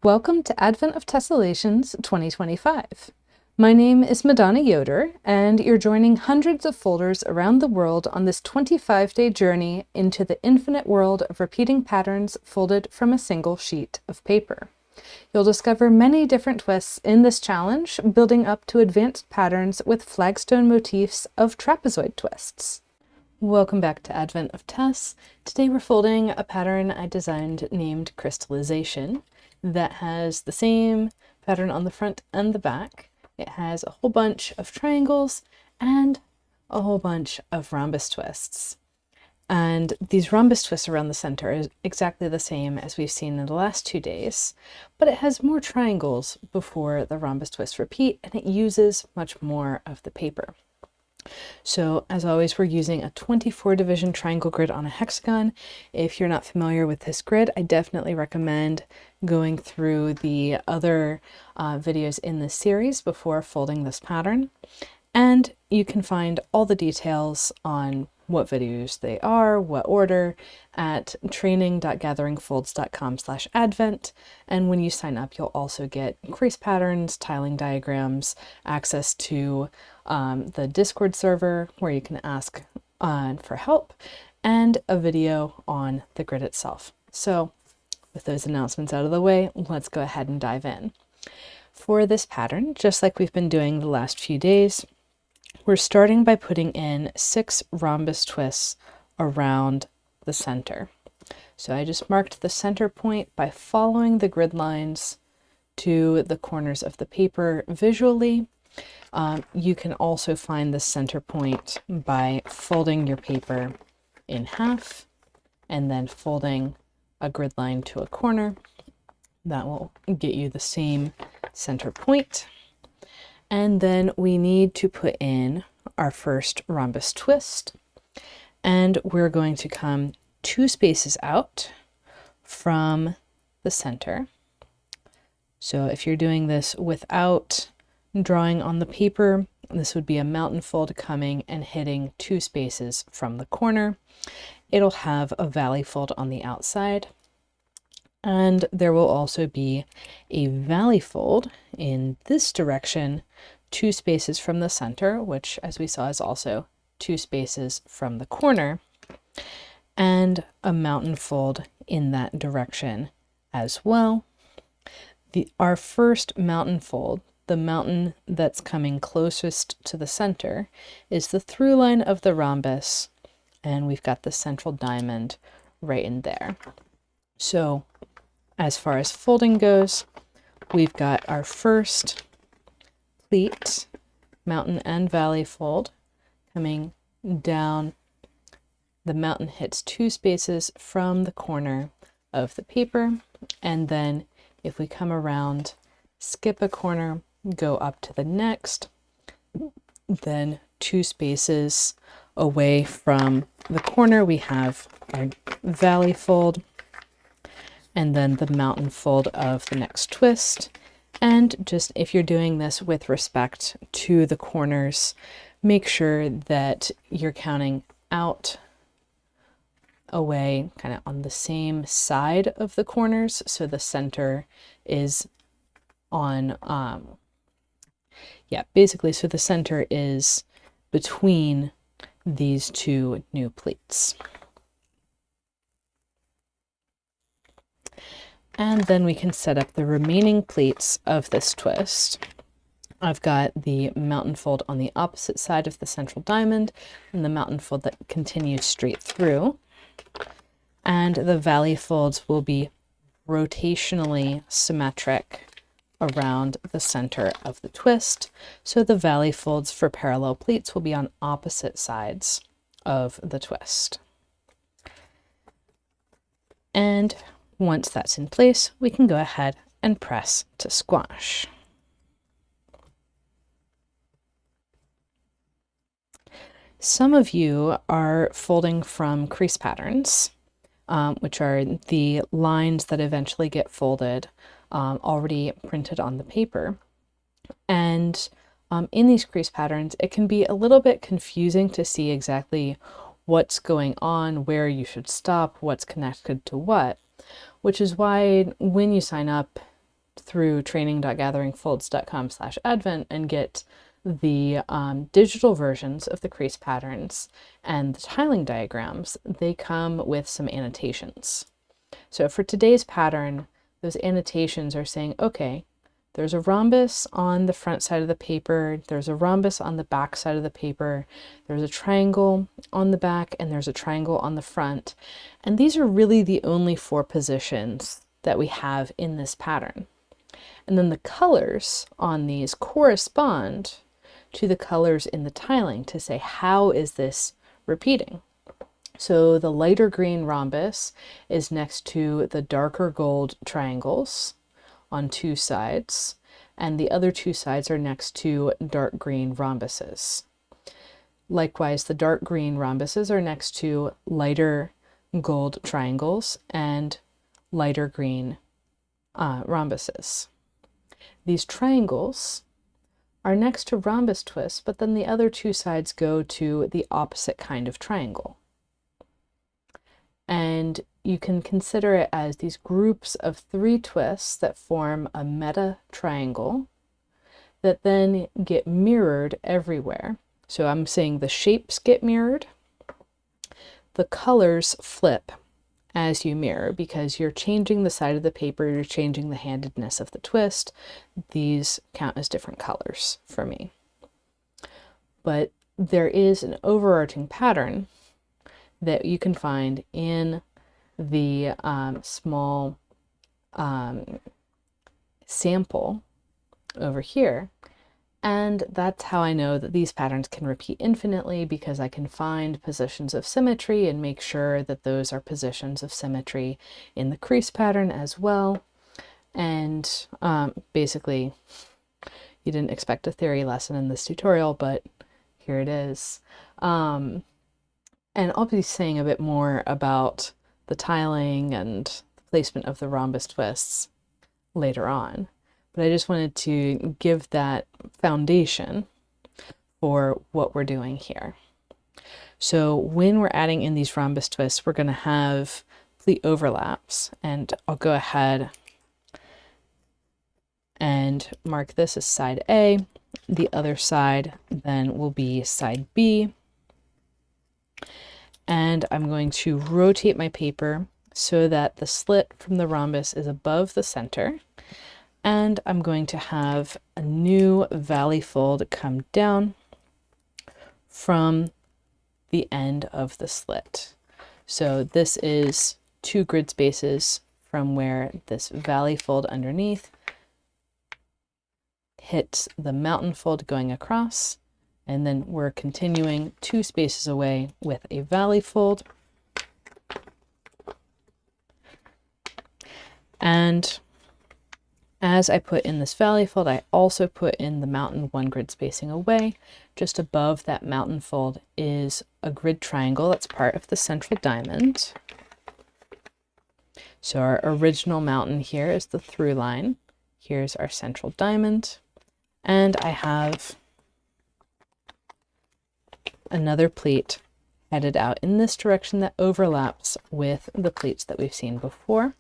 Welcome to Advent of Tessellations 2025. My name is Madonna Yoder, and you're joining hundreds of folders around the world on this 25-day journey into the infinite world of repeating patterns folded from a single sheet of paper. You'll discover many different twists in this challenge, building up to advanced patterns with flagstone motifs of trapezoid twists. Welcome back to Advent of Tess. Today we're folding a pattern I designed named Crystallization that has the same pattern on the front and the back. It has a whole bunch of triangles and a whole bunch of rhombus twists. And these rhombus twists around the center is exactly the same as we've seen in the last 2 days, but it has more triangles before the rhombus twists repeat, and it uses much more of the paper. So as always, we're using a 24 division triangle grid on a hexagon. If you're not familiar with this grid, I definitely recommend going through the other videos in this series before folding this pattern. And you can find all the details on what videos they are, what order, at training.gatheringfolds.com/advent. And when you sign up, you'll also get crease patterns, tiling diagrams, access to the Discord server where you can ask for help, and a video on the grid itself. So with those announcements out of the way, let's go ahead and dive in. For this pattern, just like we've been doing the last few days, we're starting by putting in 6 rhombus twists around the center. So I just marked the center point by following the grid lines to the corners of the paper visually. You can also find the center point by folding your paper in half and then folding a grid line to a corner. That will get you the same center point. And then we need to put in our first rhombus twist, and we're going to come 2 spaces out from the center. So if you're doing this without drawing on the paper, this would be a mountain fold coming and hitting 2 spaces from the corner. It'll have a valley fold on the outside, and there will also be a valley fold in this direction, 2 spaces from the center, which as we saw is also 2 spaces from the corner, and a mountain fold in that direction as well. Our first mountain fold, the mountain that's coming closest to the center, is the through line of the rhombus, and we've got the central diamond right in there. So as far as folding goes, we've got our first pleat, mountain and valley fold coming down. The mountain hits 2 spaces from the corner of the paper, and then if we come around, skip a corner, go up to the next, then 2 spaces away from the corner we have our valley fold, and then the mountain fold of the next twist. And just if you're doing this with respect to the corners, make sure that you're counting out away kind of on the same side of the corners, so the center is on basically so the center is between these 2 new pleats. And then we can set up the remaining pleats of this twist. I've got the mountain fold on the opposite side of the central diamond and the mountain fold that continues straight through. And the valley folds will be rotationally symmetric around the center of the twist. So the valley folds for parallel pleats will be on opposite sides of the twist. And once that's in place, we can go ahead and press to squash. Some of you are folding from crease patterns, which are the lines that eventually get folded already printed on the paper. And in these crease patterns, it can be a little bit confusing to see exactly what's going on, where you should stop, what's connected to what, which is why when you sign up, through training.gatheringfolds.com/advent and get the digital versions of the crease patterns and the tiling diagrams, they come with some annotations. So for today's pattern, those annotations are saying, okay, there's a rhombus on the front side of the paper, there's a rhombus on the back side of the paper, there's a triangle on the back, and there's a triangle on the front. And these are really the only 4 positions that we have in this pattern. And then the colors on these correspond to the colors in the tiling to say, how is this repeating? So the lighter green rhombus is next to the darker gold triangles on 2 sides, and the other 2 sides are next to dark green rhombuses. Likewise, the dark green rhombuses are next to lighter gold triangles and lighter green rhombuses. These triangles are next to rhombus twists, but then the other 2 sides go to the opposite kind of triangle. And you can consider it as these groups of 3 twists that form a meta triangle that then get mirrored everywhere. So I'm saying the shapes get mirrored, the colors flip as you mirror, because you're changing the side of the paper, you're changing the handedness of the twist. These count as different colors for me. But there is an overarching pattern that you can find in the small sample over here. And that's how I know that these patterns can repeat infinitely, because I can find positions of symmetry and make sure that those are positions of symmetry in the crease pattern as well. And basically, you didn't expect a theory lesson in this tutorial, but here it is. And I'll be saying a bit more about the tiling and the placement of the rhombus twists later on. But I just wanted to give that foundation for what we're doing here. So when we're adding in these rhombus twists, we're going to have pleat overlaps, and I'll go ahead and mark this as side A. The other side then will be side B. And I'm going to rotate my paper so that the slit from the rhombus is above the center. And I'm going to have a new valley fold come down from the end of the slit. So this is 2 grid spaces from where this valley fold underneath hits the mountain fold going across, and then we're continuing 2 spaces away with a valley fold. And as I put in this valley fold, I also put in the mountain 1 grid spacing away. Just above that mountain fold is a grid triangle that's part of the central diamond. So our original mountain here is the through line. Here's our central diamond. And I have another pleat headed out in this direction that overlaps with the pleats that we've seen before.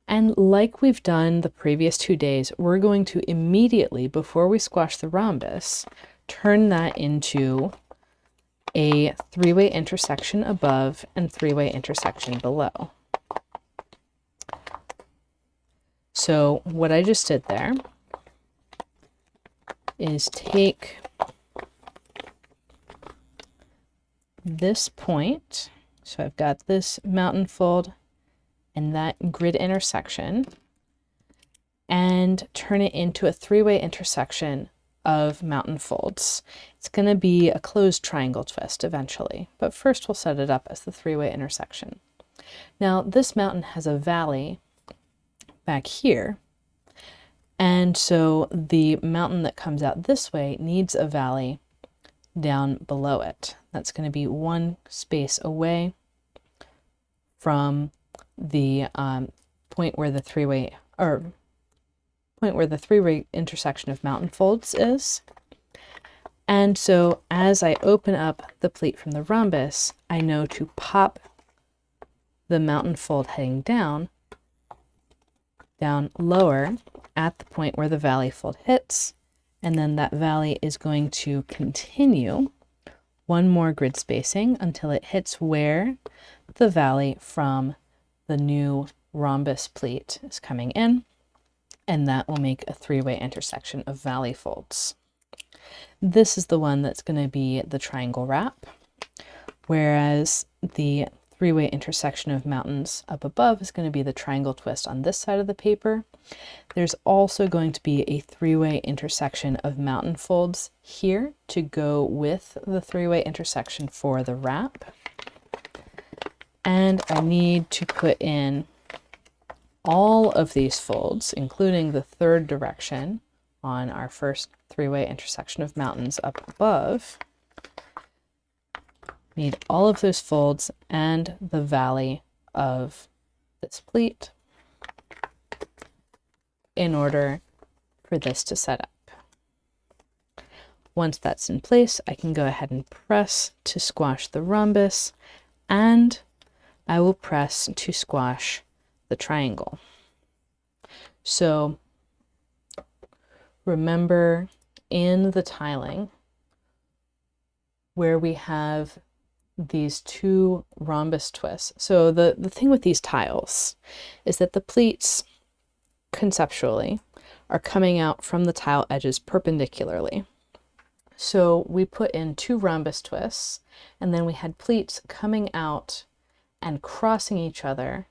And like we've done the previous 2 days, we're going to immediately, before we squash the rhombus, turn that into a 3-way intersection above and 3-way intersection below. So what I just did there is take this point, so I've got this mountain fold and that grid intersection, and turn it into a 3-way intersection of mountain folds. It's going to be a closed triangle twist eventually, but first we'll set it up as the 3-way intersection. Now this mountain has a valley back here, and so the mountain that comes out this way needs a valley down below it. That's going to be 1 space away from the point where the 3-way intersection of mountain folds is. And so as I open up the pleat from the rhombus, I know to pop the mountain fold heading down down lower at the point where the valley fold hits, and then that valley is going to continue one more grid spacing until it hits where the valley from the new rhombus pleat is coming in, and that will make a three-way intersection of valley folds. This is the one that's going to be the triangle wrap, whereas the three-way intersection of mountains up above is going to be the triangle twist on this side of the paper. There's also going to be a three-way intersection of mountain folds here to go with the three-way intersection for the wrap. And I need to put in all of these folds, including the third direction on our first three-way intersection of mountains up above. Need all of those folds and the valley of this pleat in order for this to set up. Once that's in place, I can go ahead and press to squash the rhombus, and I will press to squash the triangle. So remember in the tiling where we have these two rhombus twists. So the thing with these tiles is that the pleats conceptually are coming out from the tile edges perpendicularly. So we put in two rhombus twists, and then we had pleats coming out and crossing each other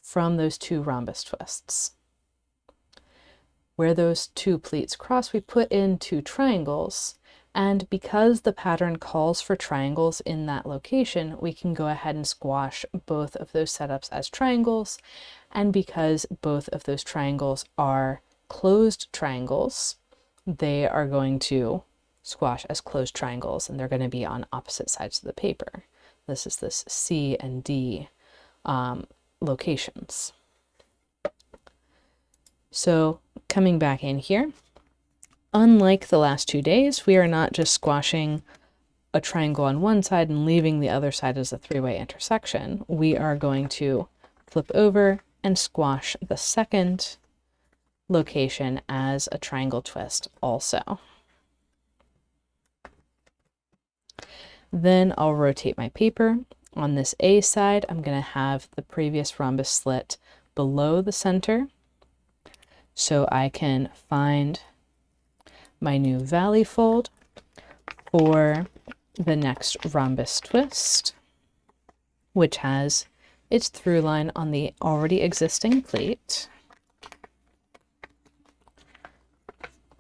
from those two rhombus twists. Where those two pleats cross, we put in two triangles, and because the pattern calls for triangles in that location, we can go ahead and squash both of those setups as triangles. And because both of those triangles are closed triangles, they are going to squash as closed triangles, and they're going to be on opposite sides of the paper. This is this C and D locations. So coming back in here, unlike the last 2 days, we are not just squashing a triangle on one side and leaving the other side as a three-way intersection. We are going to flip over and squash the second location as a triangle twist also. Then I'll rotate my paper. On this A side, I'm going to have the previous rhombus slit below the center, so I can find my new valley fold for the next rhombus twist, which has its through line on the already existing pleat.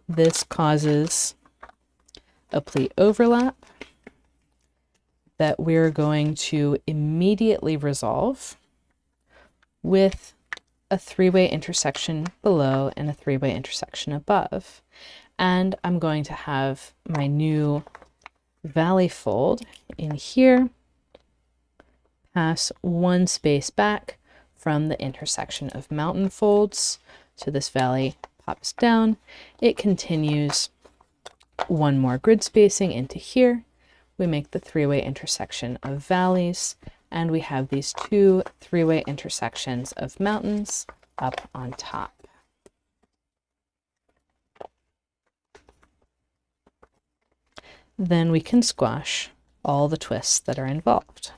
This causes a pleat overlap that we're going to immediately resolve with a three-way intersection below and a three-way intersection above. And I'm going to have my new valley fold in here pass one space back from the intersection of mountain folds. So this valley pops down. It continues one more grid spacing into here. We make the three-way intersection of valleys, and we have these two three-way intersections of mountains up on top. Then we can squash all the twists that are involved.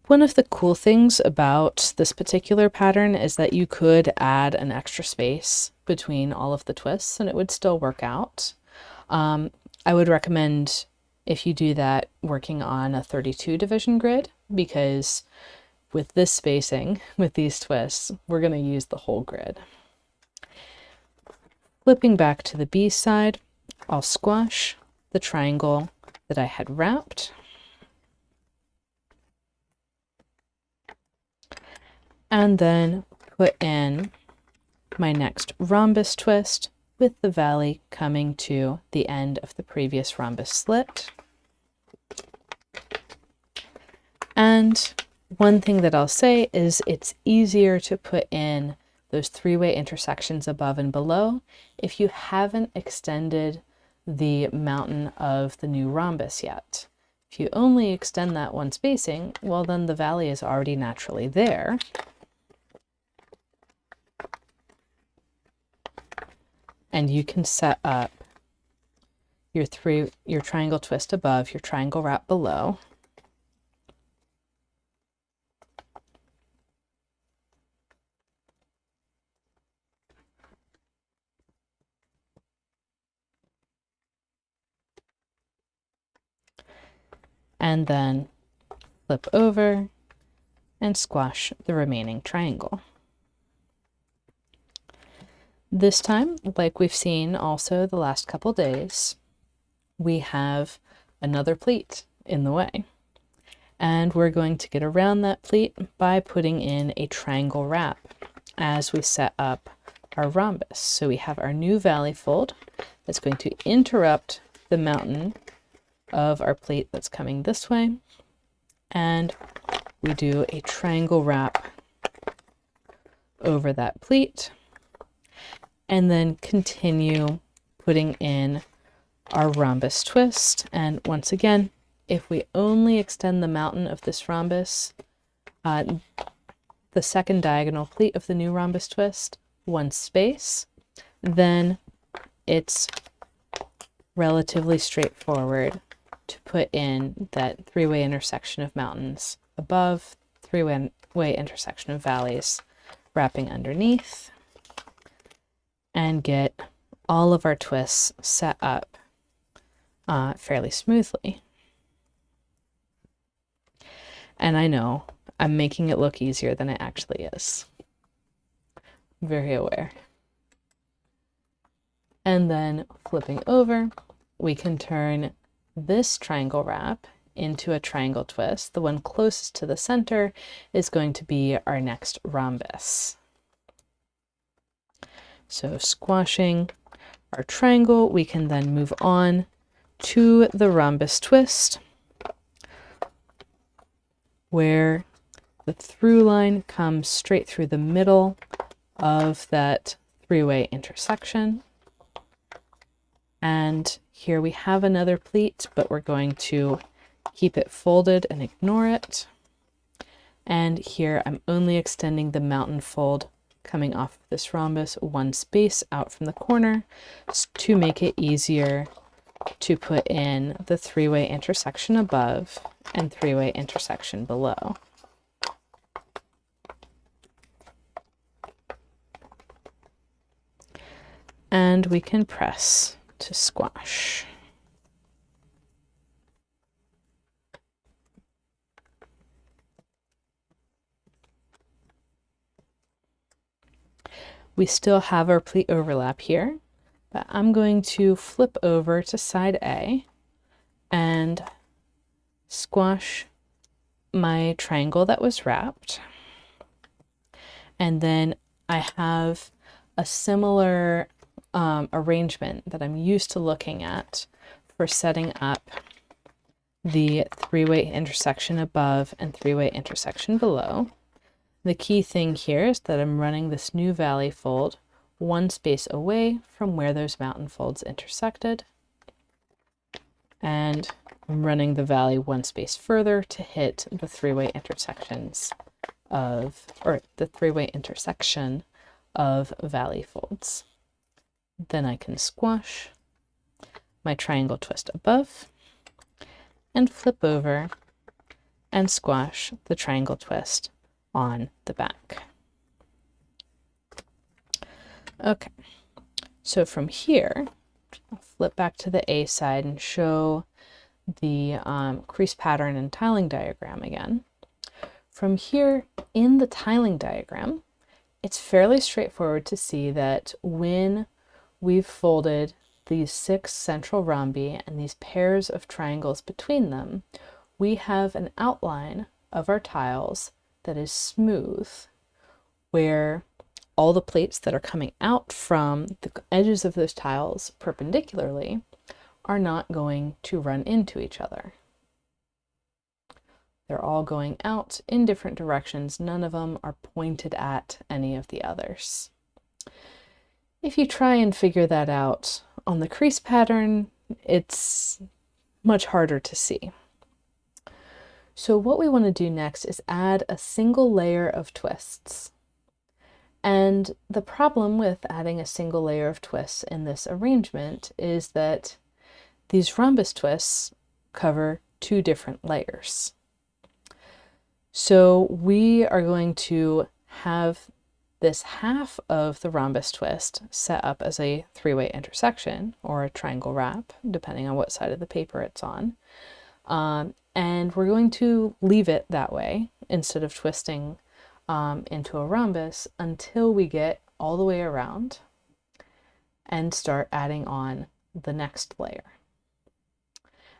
One of the cool things about this particular pattern is that you could add an extra space between all of the twists and it would still work out. I would recommend, if you do that, working on a 32 division grid, because with this spacing, with these twists, we're going to use the whole grid. Flipping back to the B side, I'll squash the triangle that I had wrapped. And then put in my next rhombus twist with the valley coming to the end of the previous rhombus slit. And one thing that I'll say is it's easier to put in those three-way intersections above and below if you haven't extended the mountain of the new rhombus yet. If you only extend that one spacing, well, then the valley is already naturally there. And you can set up your triangle twist above, your triangle wrap below. And then flip over and squash the remaining triangle. This time, like we've seen also the last couple days, we have another pleat in the way. And we're going to get around that pleat by putting in a triangle wrap as we set up our rhombus. So we have our new valley fold that's going to interrupt the mountain of our pleat that's coming this way, and we do a triangle wrap over that pleat, and then continue putting in our rhombus twist. And once again, if we only extend the mountain of this rhombus, the second diagonal pleat of the new rhombus twist, one space, then it's relatively straightforward to put in that three-way intersection of mountains above, three-way intersection of valleys wrapping underneath, and get all of our twists set up fairly smoothly. And I know I'm making it look easier than it actually is. I'm very aware. And then flipping over, we can turn this triangle wrap into a triangle twist. The one closest to the center is going to be our next rhombus. So squashing our triangle, we can then move on to the rhombus twist, where the through line comes straight through the middle of that three-way intersection. And here we have another pleat, but we're going to keep it folded and ignore it. And here I'm only extending the mountain fold coming off of this rhombus one space out from the corner to make it easier to put in the three-way intersection above and three-way intersection below. And we can press to squash. We still have our pleat overlap here, but I'm going to flip over to side A and squash my triangle that was wrapped. And then I have a similar arrangement that I'm used to looking at for setting up the three-way intersection above and three-way intersection below. The key thing here is that I'm running this new valley fold one space away from where those mountain folds intersected, and I'm running the valley one space further to hit the three-way intersections of, or the three-way intersection of valley folds. Then I can squash my triangle twist above and flip over and squash the triangle twist on the back. Okay, so from here, I'll flip back to the A side and show the crease pattern and tiling diagram again. From here in the tiling diagram, it's fairly straightforward to see that when we've folded these 6 central rhombi and these pairs of triangles between them, we have an outline of our tiles that is smooth, where all the plates that are coming out from the edges of those tiles perpendicularly are not going to run into each other. They're all going out in different directions. None of them are pointed at any of the others. If you try and figure that out on the crease pattern, it's much harder to see. So what we want to do next is add a single layer of twists. And the problem with adding a single layer of twists in this arrangement is that these rhombus twists cover two different layers. So we are going to have this half of the rhombus twist set up as a three-way intersection or a triangle wrap, depending on what side of the paper it's on. And we're going to leave it that way instead of twisting into a rhombus until we get all the way around and start adding on the next layer.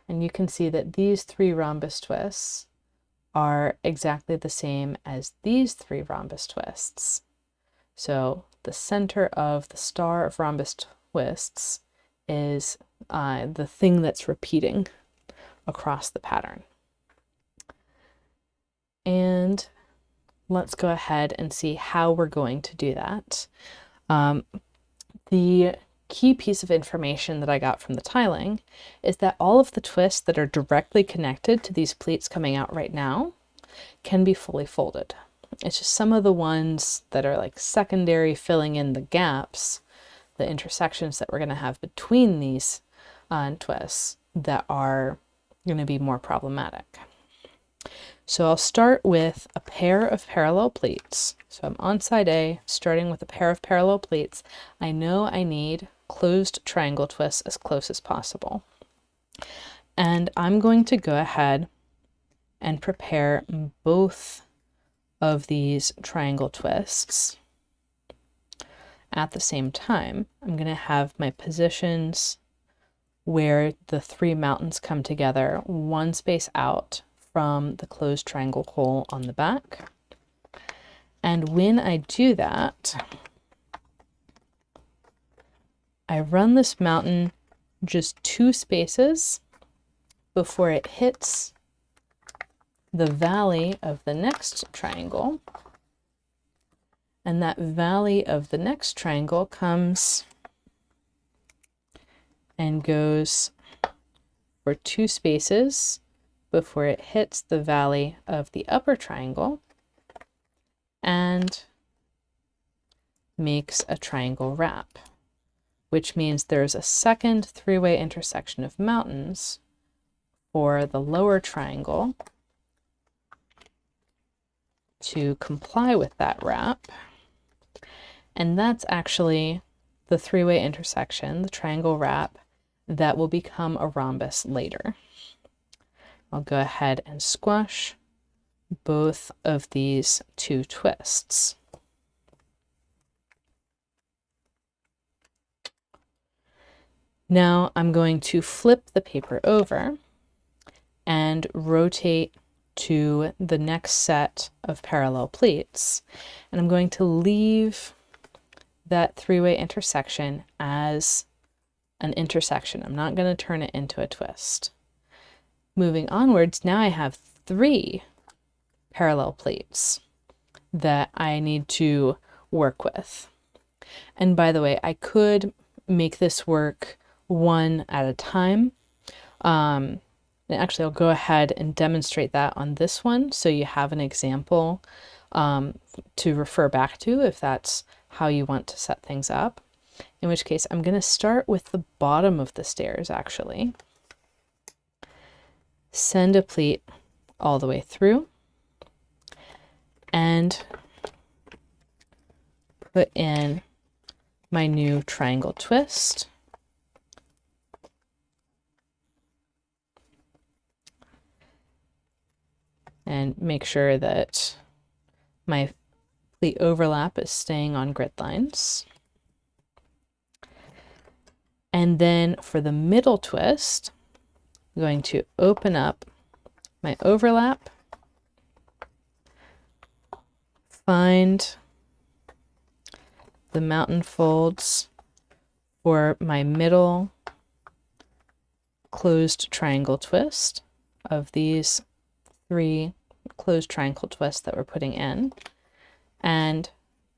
And you can see that these three rhombus twists are exactly the same as these three rhombus twists. So the center of the star of rhombus twists is the thing that's repeating across the pattern. And let's go ahead and see how we're going to do that. The key piece of information that I got from the tiling is that all of the twists that are directly connected to these pleats coming out right now can be fully folded. It's just some of the ones that are like secondary, filling in the gaps, the intersections that we're going to have between these twists that are going to be more problematic. So I'll start with a pair of parallel pleats. So I'm on side A, starting with a pair of parallel pleats. I know I need closed triangle twists as close as possible. And I'm going to go ahead and prepare both of these triangle twists at the same time. I'm going to have my positions where the three mountains come together, one space out from the closed triangle hole on the back. And when I do that, I run this mountain just two spaces before it hits the valley of the next triangle. And that valley of the next triangle comes and goes for two spaces before it hits the valley of the upper triangle and makes a triangle wrap, which means there's a second three-way intersection of mountains for the lower triangle to comply with that wrap. And that's actually the three-way intersection, the triangle wrap, that will become a rhombus later. I'll go ahead and squash both of these two twists. Now I'm going to flip the paper over and rotate to the next set of parallel pleats. And I'm going to leave that three-way intersection as an intersection. I'm not going to turn it into a twist. Moving onwards, now I have three parallel pleats that I need to work with. And by the way, I could make this work one at a time. And actually, I'll go ahead and demonstrate that on this one so you have an example to refer back to if that's how you want to set things up. In which case, I'm going to start with the bottom of the stairs, actually. Send a pleat all the way through and put in my new triangle twist. And make sure that my pleat overlap is staying on grid lines. And then for the middle twist, I'm going to open up my overlap, find the mountain folds for my middle closed triangle twist of these three closed triangle twists that we're putting in, and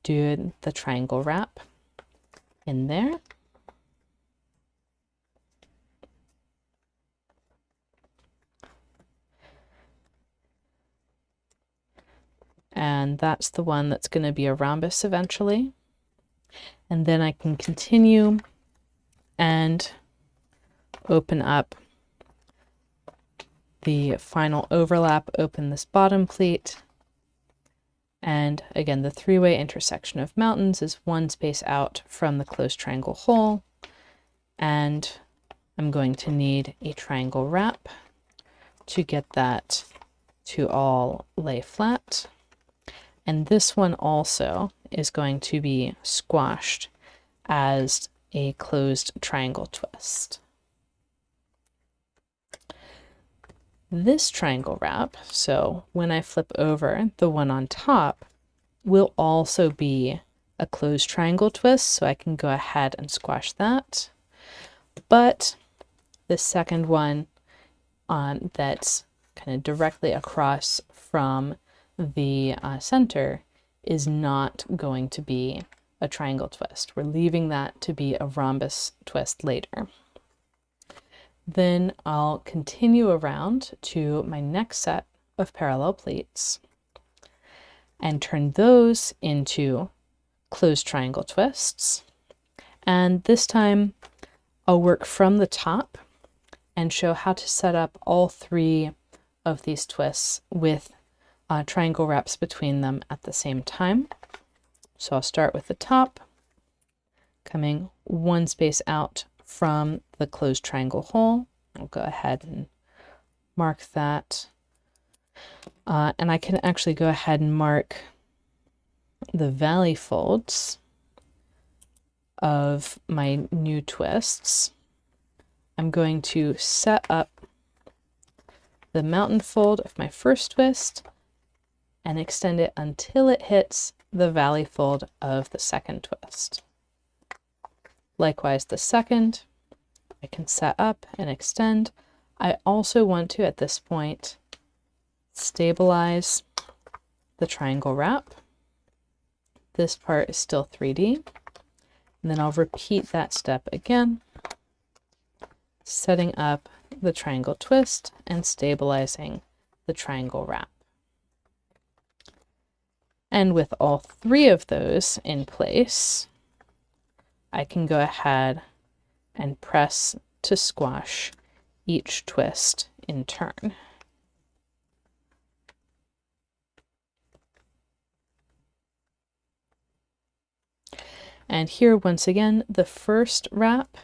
do the triangle wrap in there. and that's the one that's going to be a rhombus eventually. And then I can continue and open up the final overlap, open this bottom pleat. And again, the three-way intersection of mountains is one space out from the closed triangle hole. And I'm going to need a triangle wrap to get that to all lay flat. And this one also is going to be squashed as a closed triangle twist. This triangle wrap, so when I flip over, the one on top will also be a closed triangle twist, so I can go ahead and squash that. But the second one that's kind of directly across from the center is not going to be a triangle twist. We're leaving that to be a rhombus twist later. Then I'll continue around to my next set of parallel pleats and turn those into closed triangle twists. And this time I'll work from the top and show how to set up all three of these twists with triangle wraps between them at the same time. So I'll start with the top, coming one space out from the closed triangle hole. I'll go ahead and mark that. And I can actually go ahead and mark the valley folds of my new twists. I'm going to set up the mountain fold of my first twist and extend it until it hits the valley fold of the second twist. Likewise, the second, I can set up and extend. I also want to, at this point, stabilize the triangle wrap. This part is still 3D. And then I'll repeat that step again, setting up the triangle twist and stabilizing the triangle wrap. And with all three of those in place, I can go ahead and press to squash each twist in turn. And here, once again, the first wrap,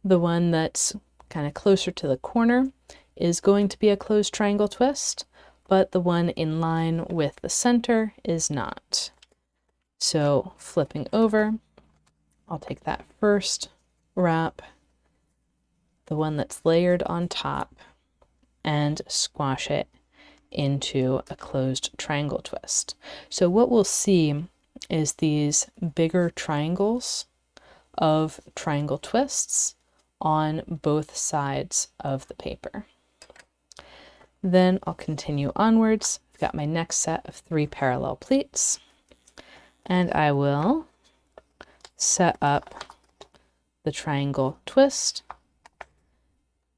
the one that's kind of closer to the corner, is going to be a closed triangle twist, but the one in line with the center is not. So flipping over, I'll take that first wrap, the one that's layered on top, and squash it into a closed triangle twist. So what we'll see is these bigger triangles of triangle twists on both sides of the paper. Then I'll continue onwards. I've got my next set of 3 parallel pleats, and I will set up the triangle twist,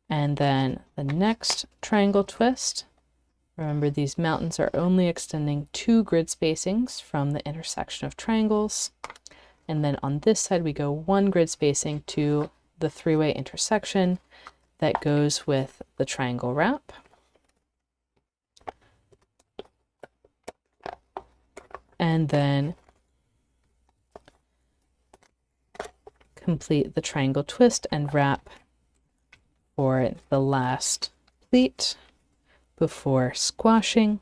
and then the next triangle twist. Remember, these mountains are only extending 2 grid spacings from the intersection of triangles. And then on this side, we go 1 grid spacing to the 3-way intersection that goes with the triangle wrap. And then complete the triangle twist and wrap for the last pleat before squashing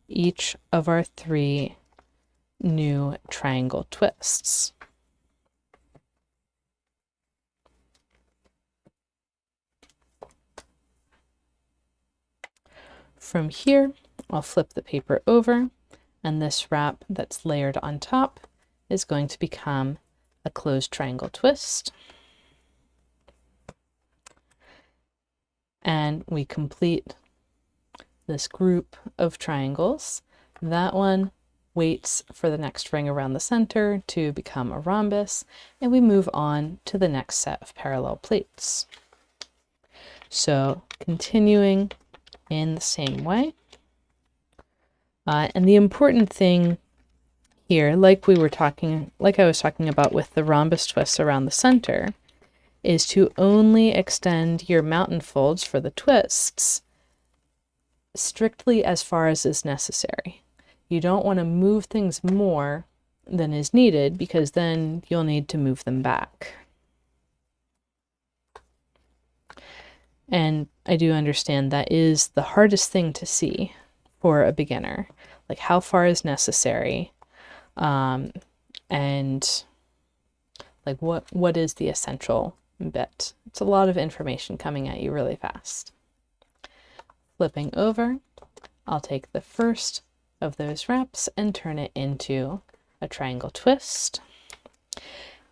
each of our 3 new triangle twists. From here, I'll flip the paper over, and this wrap that's layered on top is going to become a closed triangle twist. And we complete this group of triangles. That one waits for the next ring around the center to become a rhombus, and we move on to the next set of parallel pleats. So continuing in the same way, And the important thing here, like I was talking about with the rhombus twists around the center, is to only extend your mountain folds for the twists strictly as far as is necessary. You don't want to move things more than is needed, because then you'll need to move them back. And I do understand that is the hardest thing to see for a beginner, like how far is necessary, and like what is the essential bit. It's a lot of information coming at you really fast. Flipping over, I'll take the first of those wraps and turn it into a triangle twist.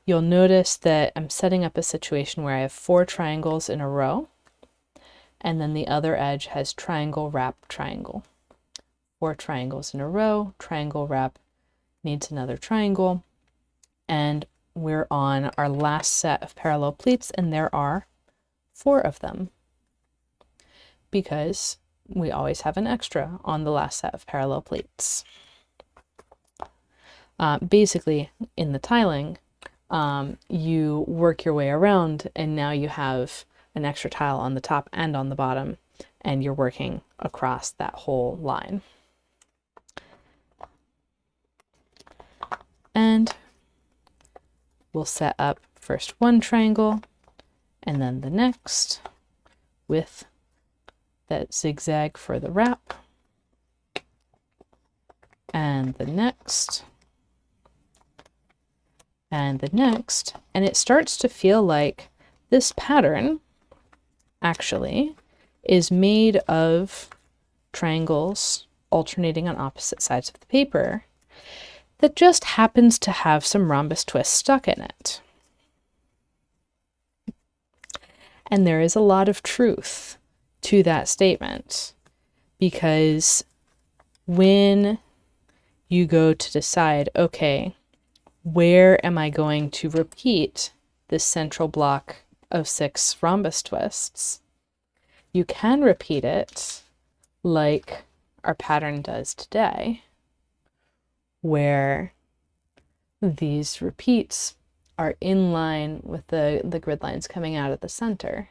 You'll notice that I'm setting up a situation where I have 4 triangles in a row, and then the other edge has triangle, wrap, triangle. 4 triangles in a row, triangle, wrap, needs another triangle, and we're on our last set of parallel pleats, and there are 4 of them, because we always have an extra on the last set of parallel pleats. Basically, in the tiling, you work your way around, and now you have an extra tile on the top and on the bottom, and you're working across that whole line. And we'll set up first one triangle and then the next with that zigzag for the wrap, and the next, and the next, and it starts to feel like this pattern actually is made of triangles alternating on opposite sides of the paper that just happens to have some rhombus twists stuck in it. And there is a lot of truth to that statement, because when you go to decide, okay, where am I going to repeat this central block of 6 rhombus twists, you can repeat it like our pattern does today, where these repeats are in line with the grid lines coming out of the center.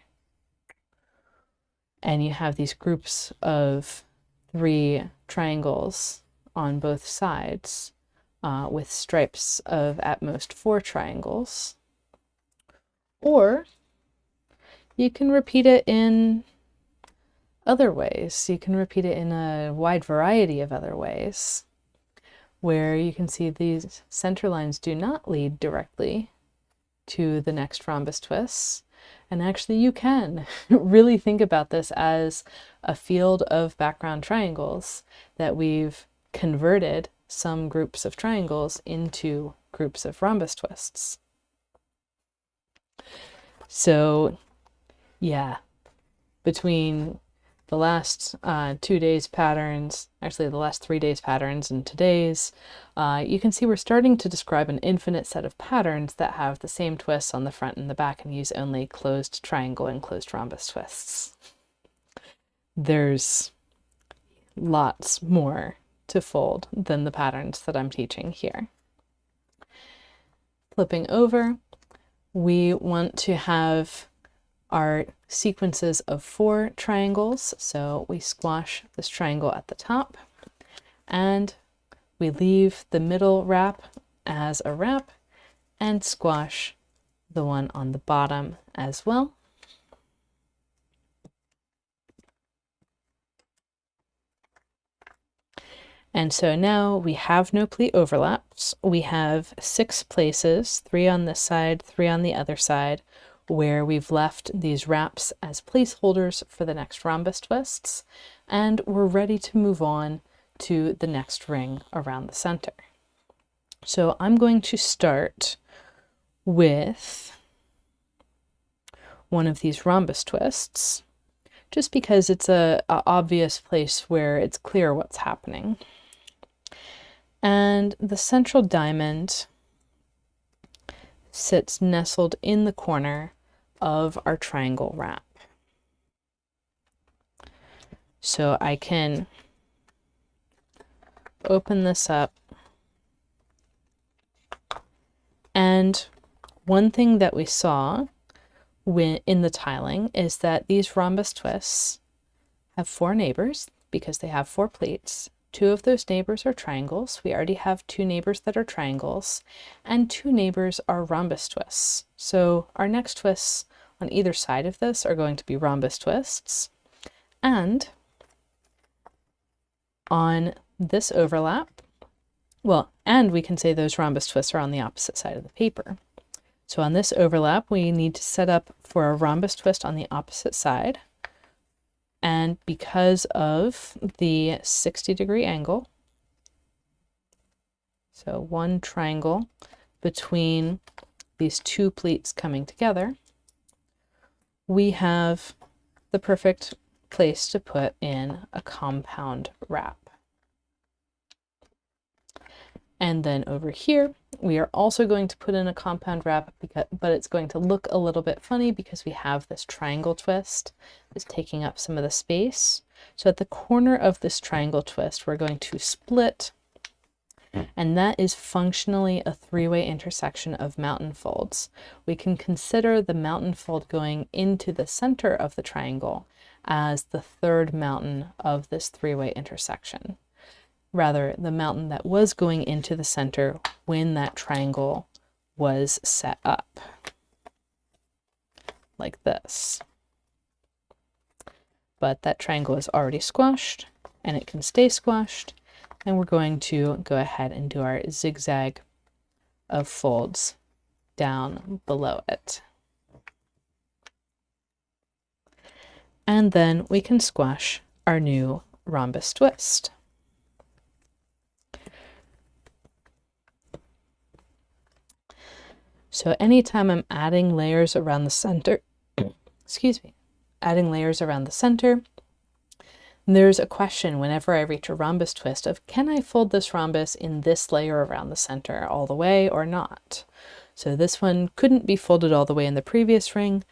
And you have these groups of 3 triangles on both sides, with stripes of at most 4 triangles. Or you can repeat it in other ways. You can repeat it in a wide variety of other ways, where you can see these center lines do not lead directly to the next rhombus twists. And actually you can really think about this as a field of background triangles that we've converted some groups of triangles into groups of rhombus twists. So yeah, between the last 2 days patterns, actually the last 3 days patterns and today's, you can see we're starting to describe an infinite set of patterns that have the same twists on the front and the back and use only closed triangle and closed rhombus twists. There's lots more to fold than the patterns that I'm teaching here. Flipping over, we want to have our sequences of 4 triangles. So we squash this triangle at the top, and we leave the middle wrap as a wrap and squash the one on the bottom as well. And so now we have no pleat overlaps. We have 6 places, 3 on this side, 3 on the other side, where we've left these wraps as placeholders for the next rhombus twists, and we're ready to move on to the next ring around the center. So I'm going to start with one of these rhombus twists, just because it's a obvious place where it's clear what's happening. And the central diamond sits nestled in the corner of our triangle wrap. So I can open this up. And one thing that we saw in the tiling is that these rhombus twists have 4 neighbors because they have 4 pleats. 2 of those neighbors are triangles. We already have 2 neighbors that are triangles, and 2 neighbors are rhombus twists. So our next twists on either side of this are going to be rhombus twists. And on this overlap, well, and we can say those rhombus twists are on the opposite side of the paper. So on this overlap, we need to set up for a rhombus twist on the opposite side. And because of the 60-degree angle, so one triangle between these 2 pleats coming together, we have the perfect place to put in a compound wrap. And then over here, we are also going to put in a compound wrap, but it's going to look a little bit funny because we have this triangle twist that's taking up some of the space. So at the corner of this triangle twist, we're going to split, and that is functionally a 3-way intersection of mountain folds. We can consider the mountain fold going into the center of the triangle as the 3rd mountain of this 3-way intersection. Rather, the mountain that was going into the center when that triangle was set up, like this. But that triangle is already squashed, and it can stay squashed, and we're going to go ahead and do our zigzag of folds down below it. And then we can squash our new rhombus twist. So anytime I'm adding layers around the center, adding layers around the center, there's a question whenever I reach a rhombus twist of, can I fold this rhombus in this layer around the center all the way or not? So this one couldn't be folded all the way in the previous ring,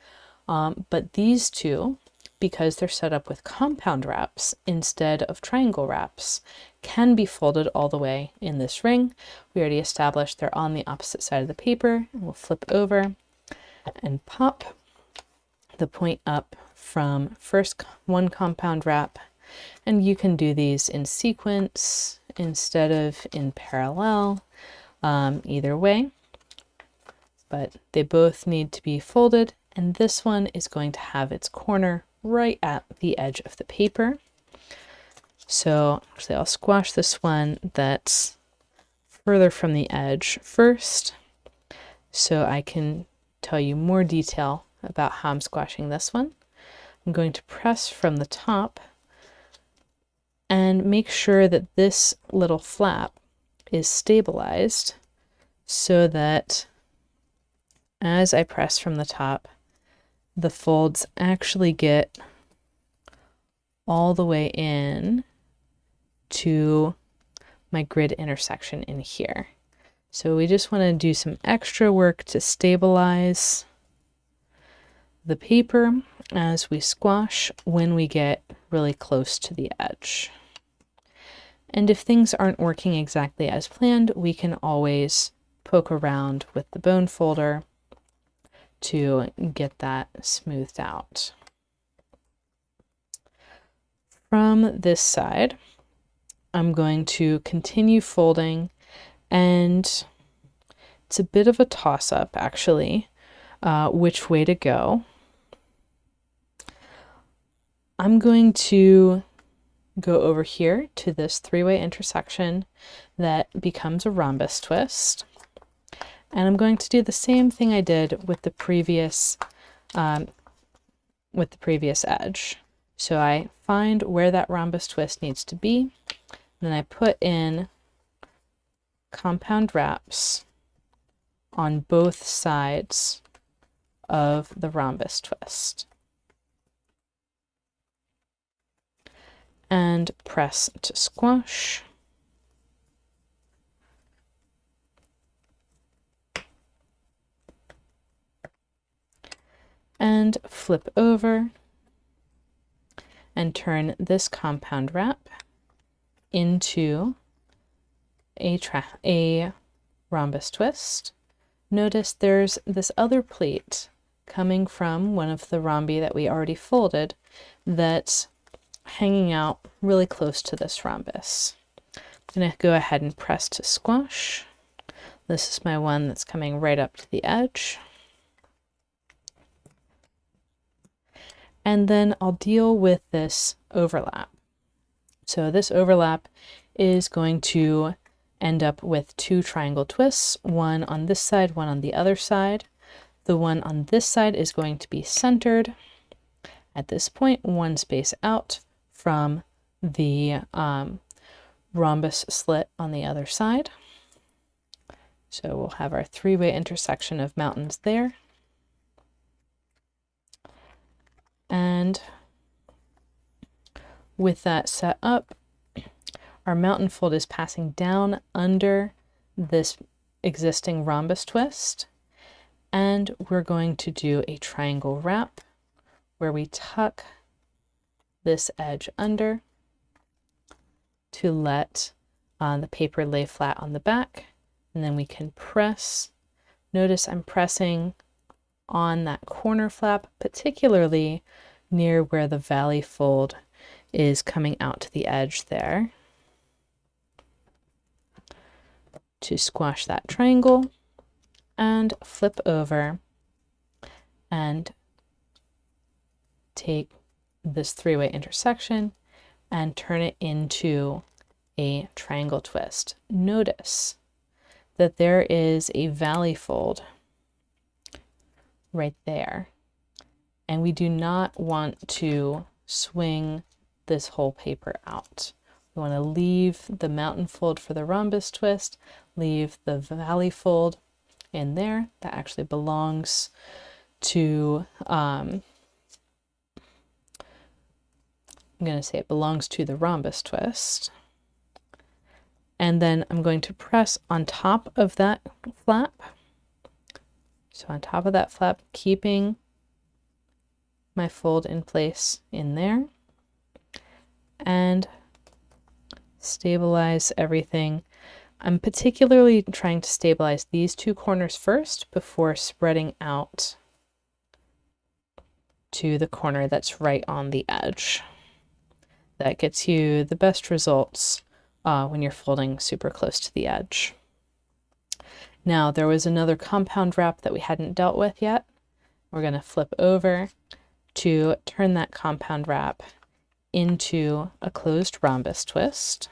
but these two, because they're set up with compound wraps instead of triangle wraps, can be folded all the way in this ring. We already established they're on the opposite side of the paper. We'll flip over and pop the point up from first one compound wrap, and you can do these in sequence instead of in parallel, either way, but they both need to be folded, and this one is going to have its corner right at the edge of the paper. So actually I'll squash this one that's further from the edge first, so I can tell you more detail about how I'm squashing this one. I'm going to press from the top and make sure that this little flap is stabilized so that as I press from the top, the folds actually get all the way in to my grid intersection in here. So we just want to do some extra work to stabilize the paper as we squash when we get really close to the edge. And if things aren't working exactly as planned, we can always poke around with the bone folder to get that smoothed out. From this side, I'm going to continue folding, and it's a bit of a toss-up actually, which way to go. I'm going to go over here to this 3-way intersection that becomes a rhombus twist. And I'm going to do the same thing I did with the previous edge. So I find where that rhombus twist needs to be, and then I put in compound wraps on both sides of the rhombus twist. And press to squash. And flip over and turn this compound wrap into a rhombus twist. Notice there's this other plate coming from one of the rhombi that we already folded that's hanging out really close to this rhombus. I'm going to go ahead and press to squash. This is my one that's coming right up to the edge. And then I'll deal with this overlap. So this overlap is going to end up with two triangle twists, one on this side, one on the other side. The one on this side is going to be centered at this point, one space out from the rhombus slit on the other side. So we'll have our three-way intersection of mountains there. And with that set up, our mountain fold is passing down under this existing rhombus twist. And we're going to do a triangle wrap where we tuck this edge under to let the paper lay flat on the back. And then we can press. Notice I'm pressing on that corner flap, particularly near where the valley fold is coming out to the edge there, to squash that triangle, and flip over and take this three-way intersection and turn it into a triangle twist. Notice that there is a valley fold right there, and we do not want to swing this whole paper out. We want to leave the mountain fold for the rhombus twist, leave the valley fold in there. That actually belongs to, I'm going to say it belongs to the rhombus twist. And then I'm going to press on top of that flap. So on top of that flap, keeping my fold in place in there, and stabilize everything. I'm particularly trying to stabilize these two corners first before spreading out to the corner that's right on the edge. That gets you the best results when you're folding super close to the edge. Now, there was another compound wrap that we hadn't dealt with yet. We're going to flip over to turn that compound wrap into a closed rhombus twist.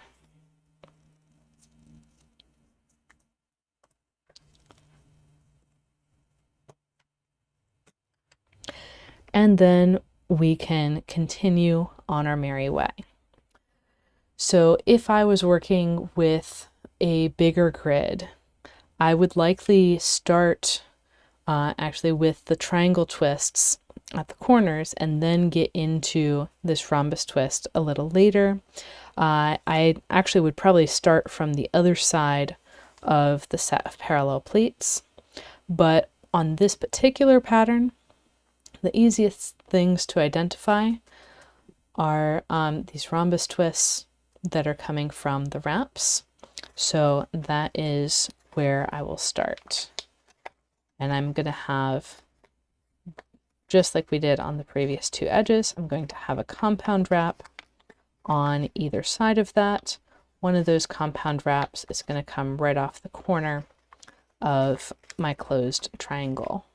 And then we can continue on our merry way. So if I was working with a bigger grid, I would likely start actually with the triangle twists at the corners and then get into this rhombus twist a little later. I actually would probably start from the other side of the set of parallel pleats, but on this particular pattern, the easiest things to identify are these rhombus twists that are coming from the wraps. So that is where I will start. And I'm going to have, just like we did on the previous two edges, I'm going to have a compound wrap on either side of that. One of those compound wraps is going to come right off the corner of my closed triangle.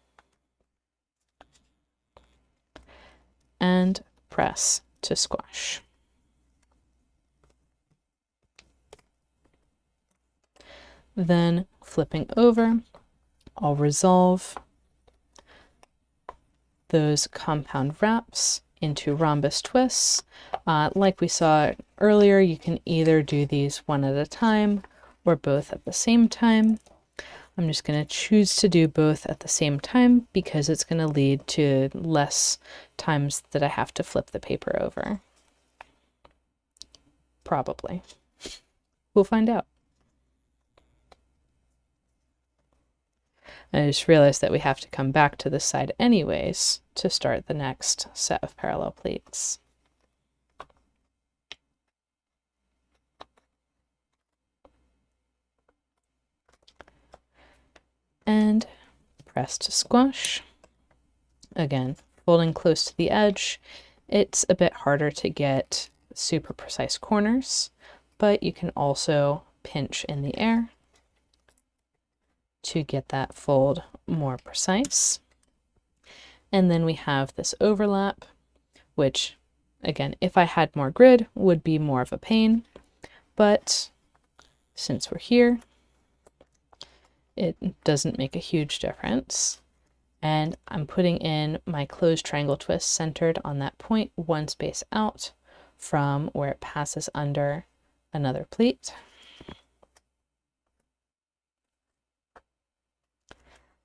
And press to squash. Then flipping over, I'll resolve those compound wraps into rhombus twists. Like we saw earlier, you can either do these one at a time or both at the same time. I'm just going to choose to do both at the same time because it's going to lead to less times that I have to flip the paper over. Probably. We'll find out. And I just realized that we have to come back to this side anyways to start the next set of parallel pleats. and press to squash. Again, folding close to the edge. It's a bit harder to get super precise corners, but you can also pinch in the air to get that fold more precise. And then we have this overlap, which again, if I had more grid, would be more of a pain, but since we're here, it doesn't make a huge difference. And I'm putting in my closed triangle twist centered on that point, one space out from where it passes under another pleat.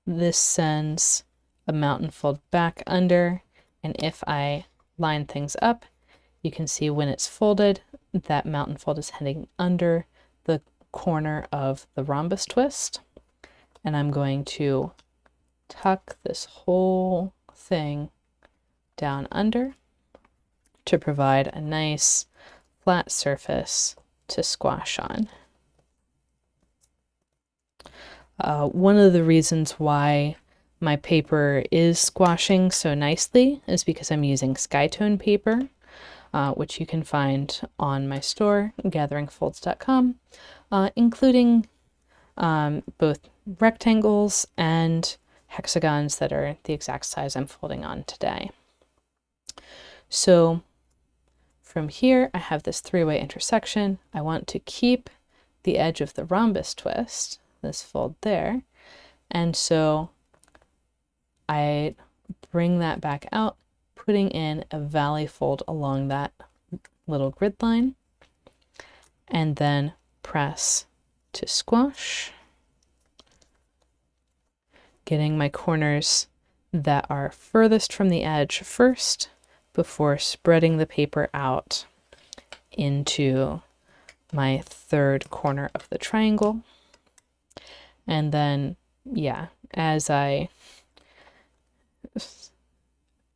This sends a mountain fold back under, and if I line things up, you can see when it's folded, that mountain fold is heading under the corner of the rhombus twist. And I'm going to tuck this whole thing down under to provide a nice flat surface to squash on. One of the reasons why my paper is squashing so nicely is because I'm using Skytone paper, which you can find on my store, gatheringfolds.com, including both rectangles and hexagons that are the exact size I'm folding on today. So from here, I have this three-way intersection. I want to keep the edge of the rhombus twist, this fold there, and so I bring that back out, putting in a valley fold along that little grid line, and then press to squash, getting my corners that are furthest from the edge first before spreading the paper out into my third corner of the triangle. And then, yeah, as I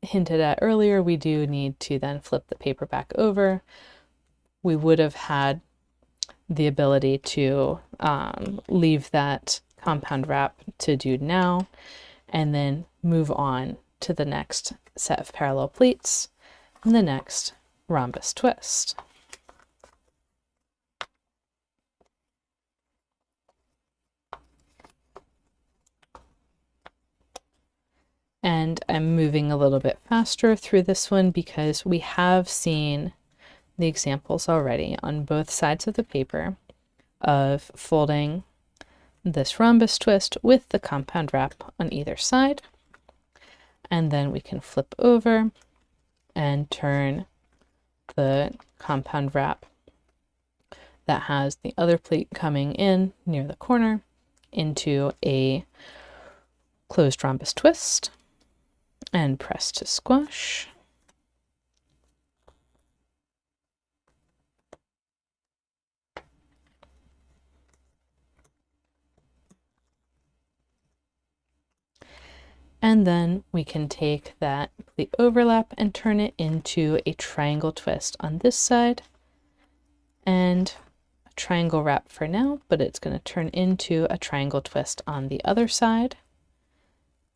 hinted at earlier, we do need to then flip the paper back over. We would have had the ability to leave that compound wrap to do now, and then move on to the next set of parallel pleats and the next rhombus twist. And I'm moving a little bit faster through this one because we have seen the examples already on both sides of the paper of folding this rhombus twist with the compound wrap on either side. And then we can flip over and turn the compound wrap that has the other pleat coming in near the corner into a closed rhombus twist and press to squash. And then we can take that pleat overlap and turn it into a triangle twist on this side, and a triangle wrap for now, but it's going to turn into a triangle twist on the other side,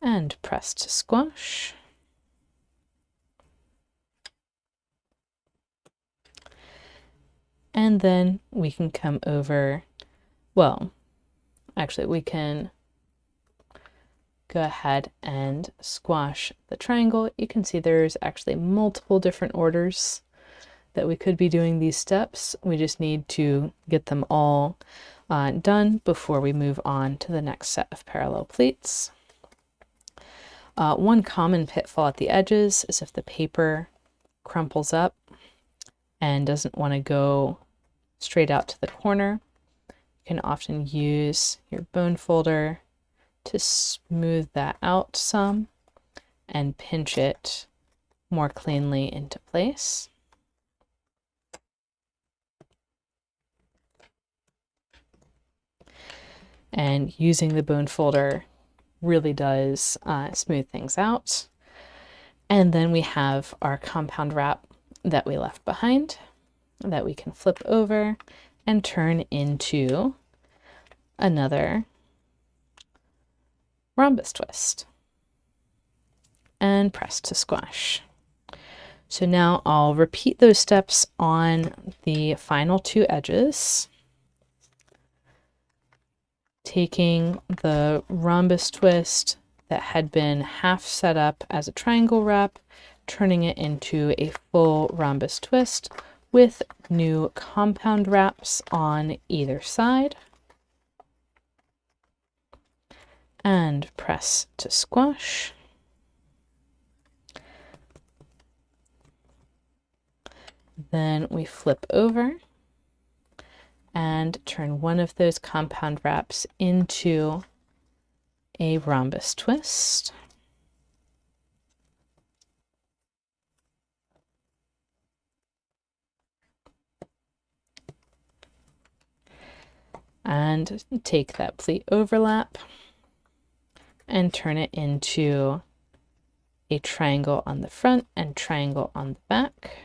and press to squash. And then we can come over, well, actually we can go ahead and squash the triangle. You can see there's actually multiple different orders that we could be doing these steps. We just need to get them all done before we move on to the next set of parallel pleats. One common pitfall at the edges is if the paper crumples up and doesn't want to go straight out to the corner, you can often use your bone folder to smooth that out some and pinch it more cleanly into place. And using the bone folder really does smooth things out. And then we have our compound wrap that we left behind that we can flip over and turn into another rhombus twist and press to squash. So now I'll repeat those steps on the final two edges, taking the rhombus twist that had been half set up as a triangle wrap, turning it into a full rhombus twist with new compound wraps on either side, and press to squash. Then we flip over and turn one of those compound wraps into a rhombus twist. And take that pleat overlap and turn it into a triangle on the front and triangle on the back.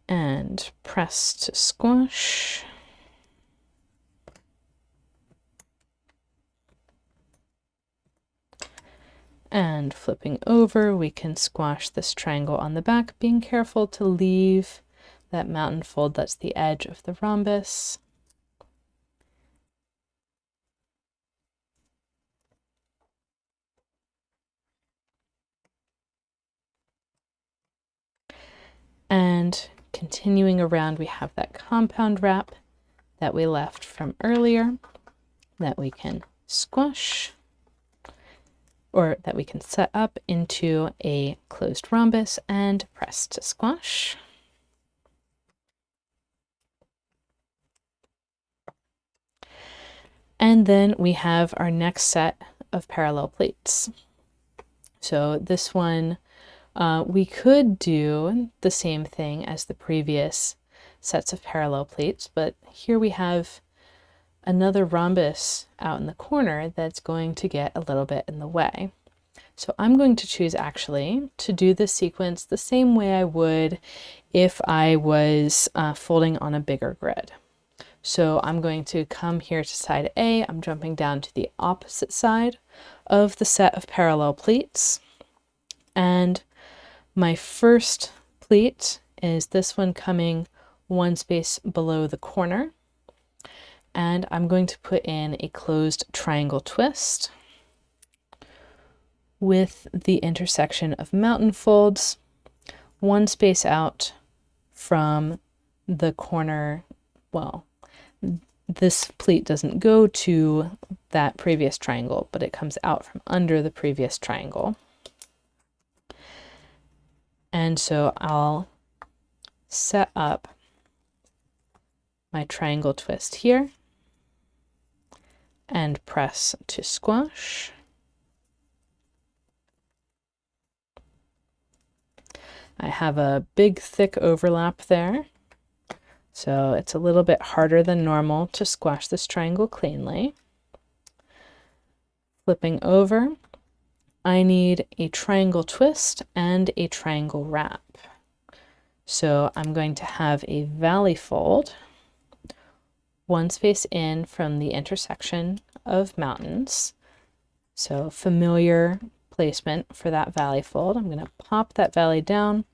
And press to squash. And flipping over, we can squash this triangle on the back, being careful to leave that mountain fold that's the edge of the rhombus. And continuing around, we have that compound wrap that we left from earlier that we can squash, or that we can set up into a closed rhombus and press to squash. And then we have our next set of parallel plates. So this one, we could do the same thing as the previous sets of parallel plates, but here we have another rhombus out in the corner that's going to get a little bit in the way. So I'm going to choose actually to do this sequence the same way I would if I was folding on a bigger grid. So I'm going to come here to side A, I'm jumping down to the opposite side of the set of parallel pleats, and my first pleat is this one coming one space below the corner, and I'm going to put in a closed triangle twist with the intersection of mountain folds one space out from the corner. Well, this pleat doesn't go to that previous triangle, but it comes out from under the previous triangle. And so I'll set up my triangle twist here and press to squash. I have a big thick overlap there, so it's a little bit harder than normal to squash this triangle cleanly. Flipping over, I need a triangle twist and a triangle wrap. So I'm going to have a valley fold, one space in from the intersection of mountains. So familiar placement for that valley fold. I'm going to pop that valley down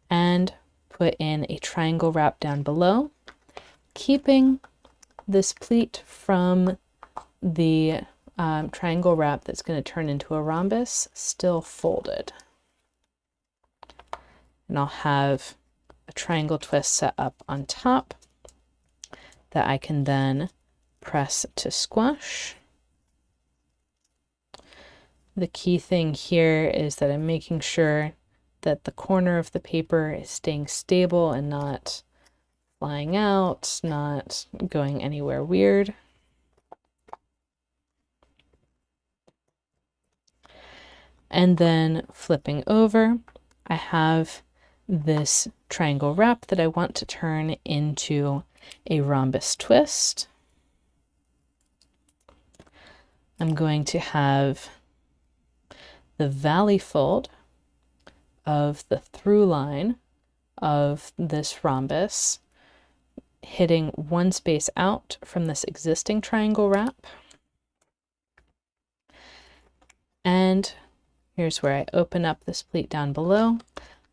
and put in a triangle wrap down below, keeping this pleat from the triangle wrap that's going to turn into a rhombus still folded. And I'll have a triangle twist set up on top that I can then press to squash. The key thing here is that I'm making sure that the corner of the paper is staying stable and not flying out, not going anywhere weird. And then flipping over, I have this triangle wrap that I want to turn into a rhombus twist. I'm going to have the valley fold of the through line of this rhombus, hitting one space out from this existing triangle wrap. And here's where I open up this pleat down below.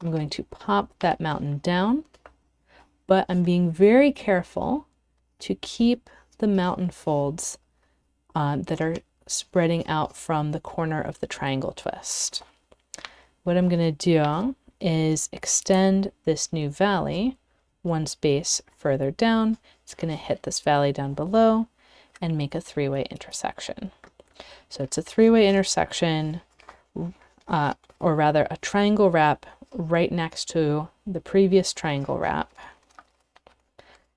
I'm going to pop that mountain down, but I'm being very careful to keep the mountain folds that are spreading out from the corner of the triangle twist. What I'm going to do is extend this new valley one space further down. It's going to hit this valley down below and make a three-way intersection. So it's a three-way intersection, or rather a triangle wrap right next to the previous triangle wrap.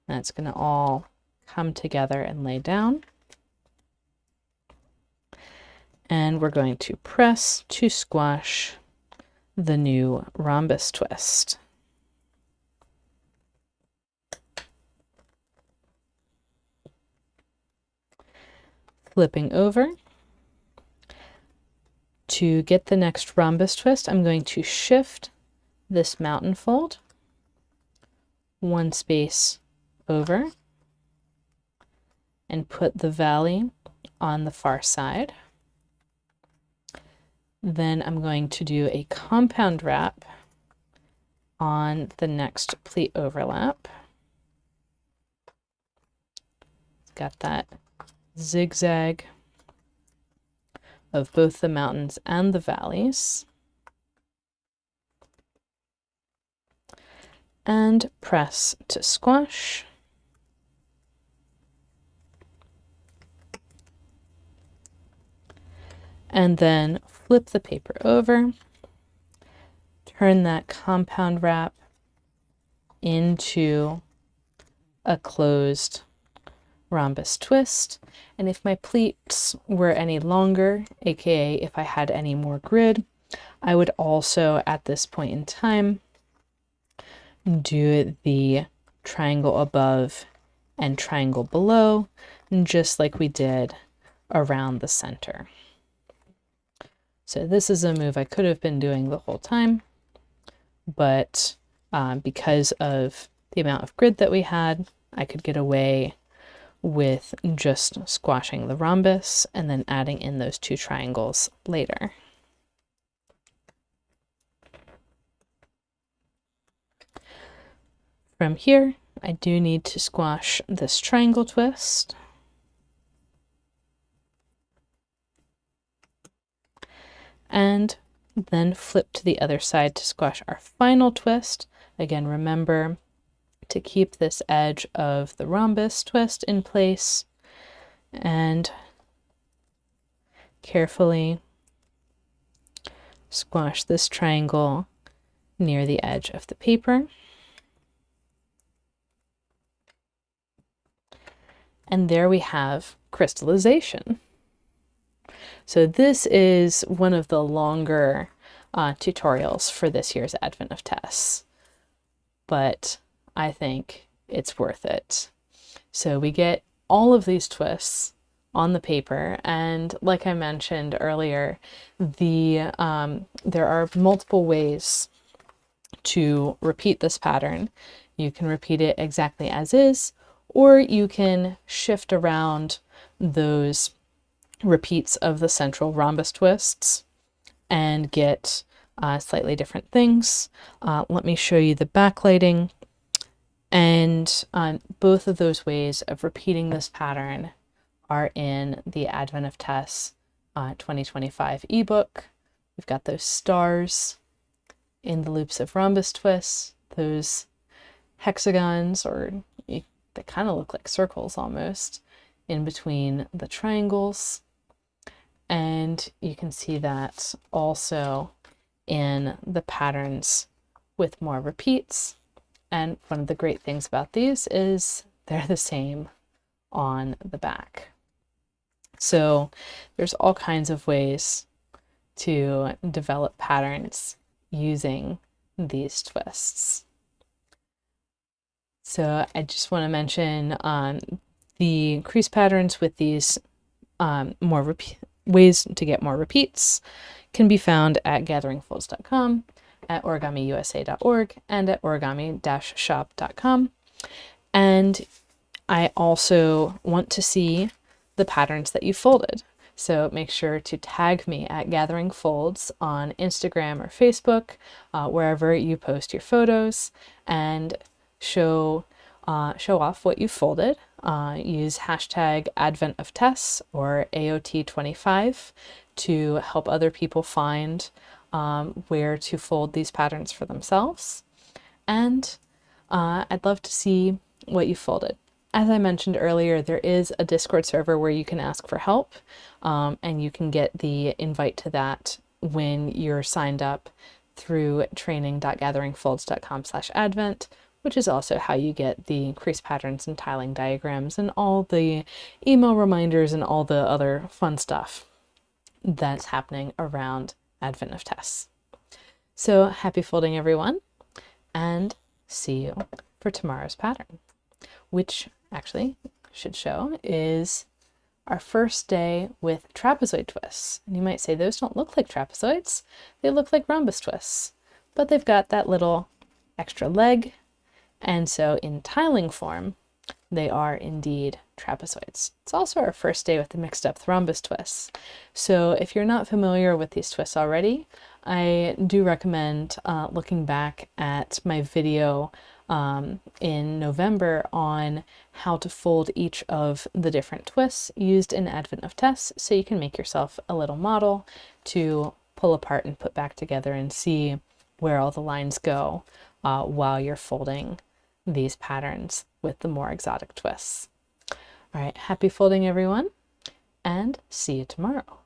And it's going to all come together and lay down. And we're going to press to squash the new rhombus twist. Flipping over. To get the next rhombus twist, I'm going to shift this mountain fold one space over and put the valley on the far side. Then I'm going to do a compound wrap on the next pleat overlap. Got that zigzag of both the mountains and the valleys. And press to squash. And then flip the paper over, turn that compound wrap into a closed rhombus twist. And if my pleats were any longer, aka if I had any more grid, I would also at this point in time do the triangle above and triangle below, just like we did around the center. So this is a move I could have been doing the whole time, but because of the amount of grid that we had, I could get away with just squashing the rhombus and then adding in those two triangles later. From here, I do need to squash this triangle twist. And then flip to the other side to squash our final twist. Again, remember to keep this edge of the rhombus twist in place and carefully squash this triangle near the edge of the paper. And there we have crystallization. So this is one of the longer tutorials for this year's Advent of Tess, but I think it's worth it. So we get all of these twists on the paper, and like I mentioned earlier, there are multiple ways to repeat this pattern. You can repeat it exactly as is, or you can shift around those repeats of the central rhombus twists and get slightly different things. Let me show you the backlighting. And both of those ways of repeating this pattern are in the Advent of Tess 2025 ebook. We've got those stars in the loops of rhombus twists, those hexagons, or they kind of look like circles almost, in between the triangles. And you can see that also in the patterns with more repeats. And one of the great things about these is they're the same on the back. So there's all kinds of ways to develop patterns using these twists. So I just want to mention the crease patterns with these ways to get more repeats can be found at gatheringfolds.com. at origamiusa.org and at origami-shop.com. And I also want to see the patterns that you folded. So make sure to tag me at Gathering Folds on Instagram or Facebook, wherever you post your photos, and show off what you folded. Use hashtag Advent of Tess or AOT25 to help other people find where to fold these patterns for themselves. And I'd love to see what you folded. As I mentioned earlier, there is a Discord server where you can ask for help, and you can get the invite to that when you're signed up through training.gatheringfolds.com/advent, which is also how you get the crease patterns and tiling diagrams and all the email reminders and all the other fun stuff that's happening around Advent of Tess. So happy folding, everyone, and see you for tomorrow's pattern, which actually should show is our first day with trapezoid twists. And you might say those don't look like trapezoids, they look like rhombus twists, but they've got that little extra leg, and so in tiling form they are indeed trapezoids. It's also our first day with the mixed up rhombus twists. So if you're not familiar with these twists already, I do recommend looking back at my video in November on how to fold each of the different twists used in Advent of Tess, so you can make yourself a little model to pull apart and put back together and see where all the lines go while you're folding these patterns with the more exotic twists. All right, happy folding, everyone, and see you tomorrow.